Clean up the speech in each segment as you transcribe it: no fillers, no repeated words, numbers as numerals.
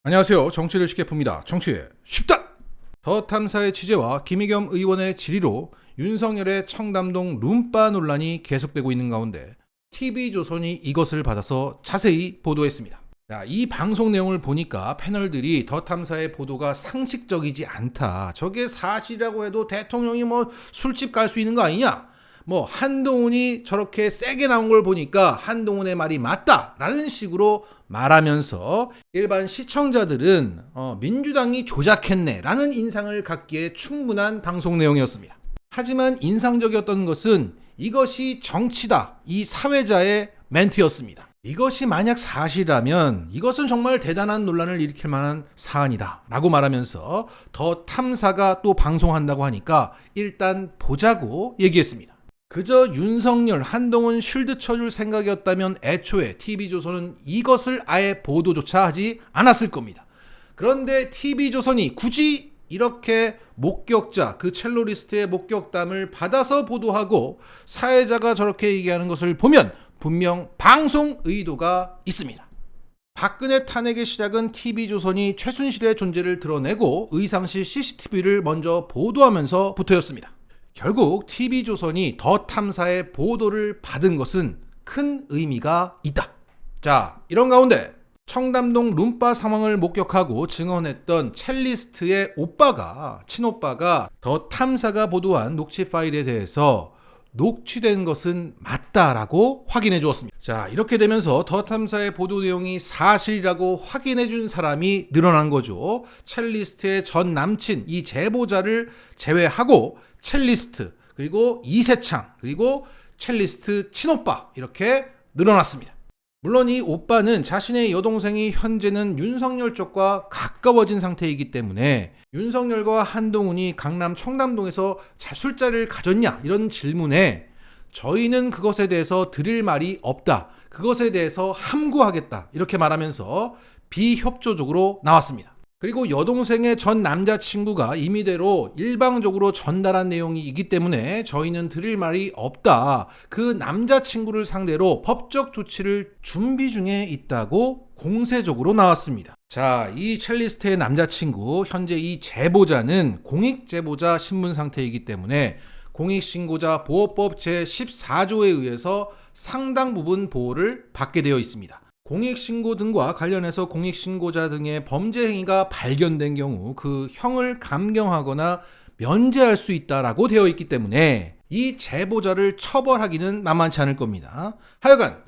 안녕하세요. 정치를 쉽게 풉니다. 정치의 쉽다! 더 탐사의 취재와 김의겸 의원의 질의로 윤석열의 청담동 룸바 논란이 계속되고 있는 가운데 TV조선이 이것을 받아서 자세히 보도했습니다. 자, 이 방송 내용을 보니까 패널들이 더 탐사의 보도가 상식적이지 않다. 저게 사실이라고 해도 대통령이 술집 갈 수 있는 거 아니냐? 한동훈이 저렇게 세게 나온 걸 보니까 한동훈의 말이 맞다라는 식으로 말하면서 일반 시청자들은 민주당이 조작했네라는 인상을 갖기에 충분한 방송 내용이었습니다. 하지만 인상적이었던 것은 이것이 정치다, 이 사회자의 멘트였습니다. 이것이 만약 사실이라면 이것은 정말 대단한 논란을 일으킬 만한 사안이다 라고 말하면서 더 탐사가 또 방송한다고 하니까 일단 보자고 얘기했습니다. 그저 윤석열, 한동훈 쉴드 쳐줄 생각이었다면 애초에 TV조선은 이것을 아예 보도조차 하지 않았을 겁니다. 그런데 TV조선이 굳이 이렇게 목격자, 그 첼로 리스트의 목격담을 받아서 보도하고 사회자가 저렇게 얘기하는 것을 보면 분명 방송 의도가 있습니다. 박근혜 탄핵의 시작은 TV조선이 최순실의 존재를 드러내고 의상실 CCTV를 먼저 보도하면서부터였습니다. 결국 TV조선이 더 탐사의 보도를 받은 것은 큰 의미가 있다. 자, 이런 가운데 청담동 룸바 상황을 목격하고 증언했던 첼리스트의 친오빠가 더 탐사가 보도한 녹취 파일에 대해서 녹취된 것은 맞다라고 확인해 주었습니다. 자, 이렇게 되면서 더 탐사의 보도 내용이 사실이라고 확인해 준 사람이 늘어난 거죠. 첼리스트의 전 남친, 이 제보자를 제외하고 첼리스트, 그리고 이세창, 그리고 첼리스트 친오빠 이렇게 늘어났습니다. 물론 이 오빠는 자신의 여동생이 현재는 윤석열 쪽과 가까워진 상태이기 때문에 윤석열과 한동훈이 강남 청담동에서 술자리를 가졌냐 이런 질문에 저희는 그것에 대해서 드릴 말이 없다. 그것에 대해서 함구하겠다. 이렇게 말하면서 비협조적으로 나왔습니다. 그리고 여동생의 전 남자친구가 임의대로 일방적으로 전달한 내용이기 때문에 저희는 드릴 말이 없다. 그 남자친구를 상대로 법적 조치를 준비 중에 있다고 공세적으로 나왔습니다. 자, 이 첼리스트의 남자친구, 현재 이 제보자는 공익제보자 신분 상태이기 때문에 공익신고자 보호법 제14조에 의해서 상당 부분 보호를 받게 되어 있습니다. 공익신고 등과 관련해서 공익신고자 등의 범죄 행위가 발견된 경우 그 형을 감경하거나 면제할 수 있다라고 되어 있기 때문에 이 제보자를 처벌하기는 만만치 않을 겁니다. 하여간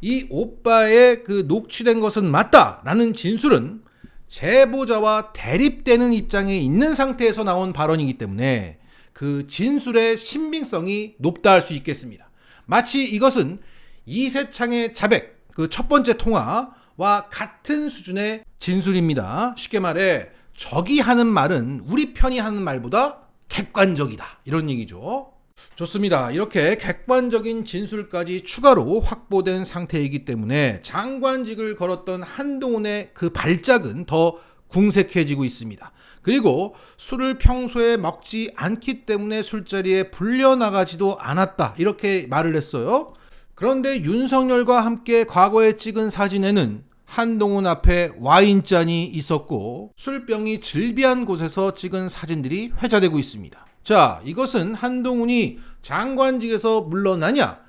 이 오빠의 그 녹취된 것은 맞다라는 진술은 제보자와 대립되는 입장에 있는 상태에서 나온 발언이기 때문에 그 진술의 신빙성이 높다 할 수 있겠습니다. 마치 이것은 이세창의 자백, 그 첫 번째 통화와 같은 수준의 진술입니다. 쉽게 말해 적이 하는 말은 우리 편이 하는 말보다 객관적이다 이런 얘기죠. 좋습니다. 이렇게 객관적인 진술까지 추가로 확보된 상태이기 때문에 장관직을 걸었던 한동훈의 그 발작은 더 궁색해지고 있습니다. 그리고 술을 평소에 먹지 않기 때문에 술자리에 불려나가지도 않았다 이렇게 말을 했어요. 그런데 윤석열과 함께 과거에 찍은 사진에는 한동훈 앞에 와인잔이 있었고 술병이 즐비한 곳에서 찍은 사진들이 회자되고 있습니다. 자, 이것은 한동훈이 장관직에서 물러나냐,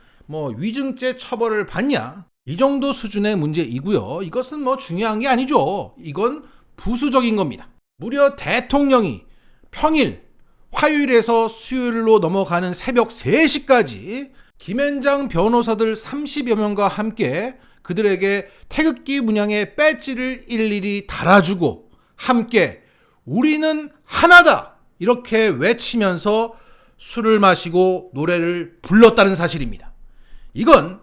위증죄 처벌을 받냐, 이 정도 수준의 문제이고요. 이것은 중요한 게 아니죠. 이건 부수적인 겁니다. 무려 대통령이 평일, 화요일에서 수요일로 넘어가는 새벽 3시까지 김앤장 변호사들 30여 명과 함께 그들에게 태극기 문양의 배지를 일일이 달아주고 함께 우리는 하나다 이렇게 외치면서 술을 마시고 노래를 불렀다는 사실입니다. 이건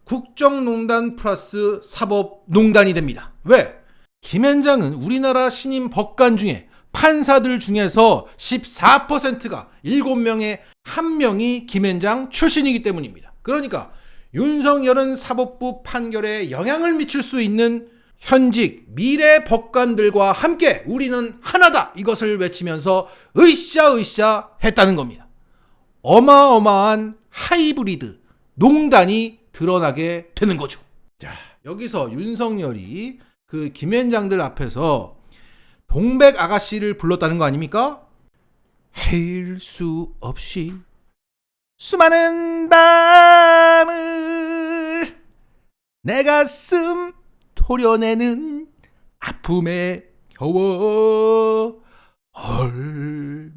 국정농단 플러스 사법농단이 됩니다. 왜? 김앤장은 우리나라 신임 법관 중에 판사들 중에서 14%가 7명의 1명이 김앤장 출신이기 때문입니다. 그러니까 윤석열은 사법부 판결에 영향을 미칠 수 있는 현직 미래 법관들과 함께 우리는 하나다 이것을 외치면서 으쌰으쌰 했다는 겁니다. 어마어마한 하이브리드 농단이 드러나게 되는 거죠. 자, 여기서 윤석열이 그 김앤장들 앞에서 동백 아가씨를 불렀다는 거 아닙니까? 헤일 수 없이 수많은 밤을 내 가슴 토려내는 아픔에 겨워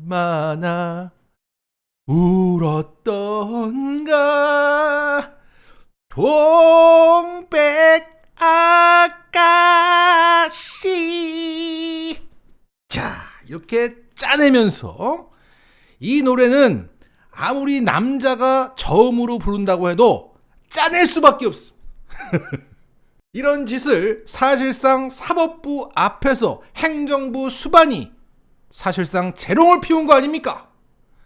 얼마나 울었던가 동백 아가씨. 자, 이렇게 짜내면서 이 노래는 아무리 남자가 저음으로 부른다고 해도 짜낼 수밖에 없습니다. 이런 짓을 사실상 사법부 앞에서 행정부 수반이 사실상 재롱을 피운 거 아닙니까?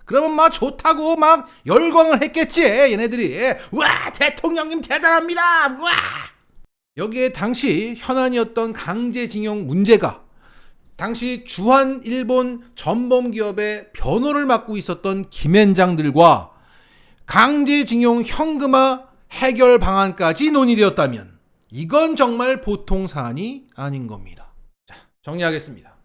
그러면 막 좋다고 막 열광을 했겠지, 얘네들이. 와, 대통령님 대단합니다. 와. 여기에 당시 현안이었던 강제징용 문제가 당시 주한 일본 전범기업의 변호를 맡고 있었던 김앤장들과 강제징용 현금화 해결 방안까지 논의되었다면 이건 정말 보통 사안이 아닌 겁니다. 자, 정리하겠습니다.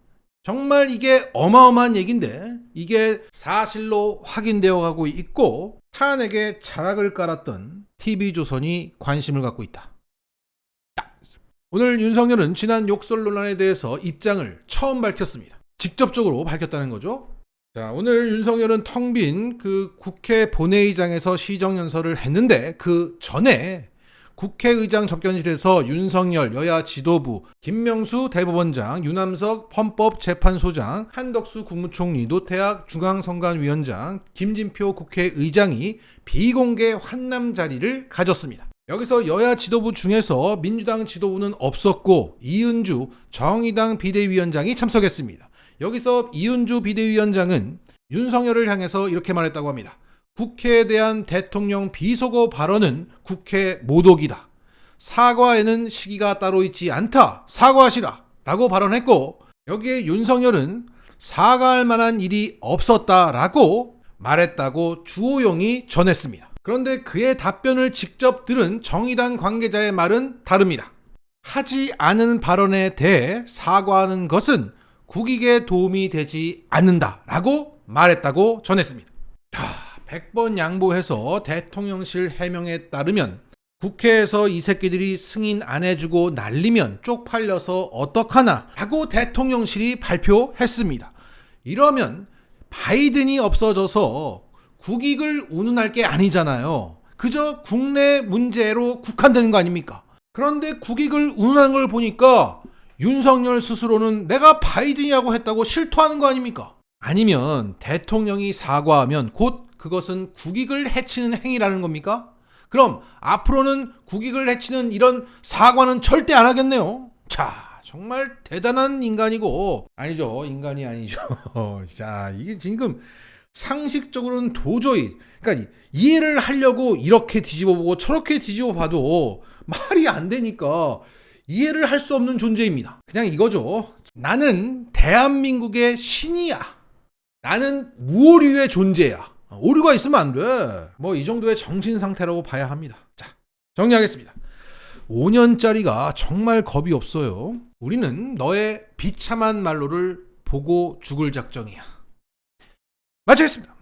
정말 이게 어마어마한 얘기인데 이게 사실로 확인되어 가고 있고 탄핵에 자락을 깔았던 TV조선이 관심을 갖고 있다. 오늘 윤석열은 지난 욕설 논란에 대해서 입장을 처음 밝혔습니다. 직접적으로 밝혔다는 거죠. 자, 오늘 윤석열은 텅 빈 그 국회 본회의장에서 시정연설을 했는데 그 전에 국회의장 접견실에서 윤석열 여야 지도부, 김명수 대법원장, 유남석 헌법재판소장, 한덕수 국무총리, 노태학 중앙선관위원장, 김진표 국회의장이 비공개 환남 자리를 가졌습니다. 여기서 여야 지도부 중에서 민주당 지도부는 없었고 이은주 정의당 비대위원장이 참석했습니다. 여기서 이은주 비대위원장은 윤석열을 향해서 이렇게 말했다고 합니다. 국회에 대한 대통령 비속어 발언은 국회 모독이다. 사과에는 시기가 따로 있지 않다. 사과하시라. 라고 발언했고 여기에 윤석열은 사과할 만한 일이 없었다라고 말했다고 주호영이 전했습니다. 그런데 그의 답변을 직접 들은 정의당 관계자의 말은 다릅니다. 하지 않은 발언에 대해 사과하는 것은 국익에 도움이 되지 않는다라고 말했다고 전했습니다. 100번 양보해서 대통령실 해명에 따르면 국회에서 이 새끼들이 승인 안 해주고 날리면 쪽팔려서 어떡하나 라고 대통령실이 발표했습니다. 이러면 바이든이 없어져서 국익을 운운할 게 아니잖아요. 그저 국내 문제로 국한되는 거 아닙니까? 그런데 국익을 운운하는 걸 보니까 윤석열 스스로는 내가 바이든이라고 했다고 실토하는 거 아닙니까? 아니면 대통령이 사과하면 곧 그것은 국익을 해치는 행위라는 겁니까? 그럼 앞으로는 국익을 해치는 이런 사과는 절대 안 하겠네요. 자, 정말 대단한 인간이고 아니죠. 인간이 아니죠. 자, 이게 지금 상식적으로는 도저히 그러니까 이해를 하려고 이렇게 뒤집어보고 저렇게 뒤집어봐도 말이 안 되니까 이해를 할 수 없는 존재입니다. 그냥 이거죠. 나는 대한민국의 신이야. 나는 무오류의 존재야. 오류가 있으면 안 돼. 뭐 이 정도의 정신 상태라고 봐야 합니다. 자, 정리하겠습니다. 5년짜리가 정말 겁이 없어요. 우리는 너의 비참한 말로를 보고 죽을 작정이야. 마치겠습니다.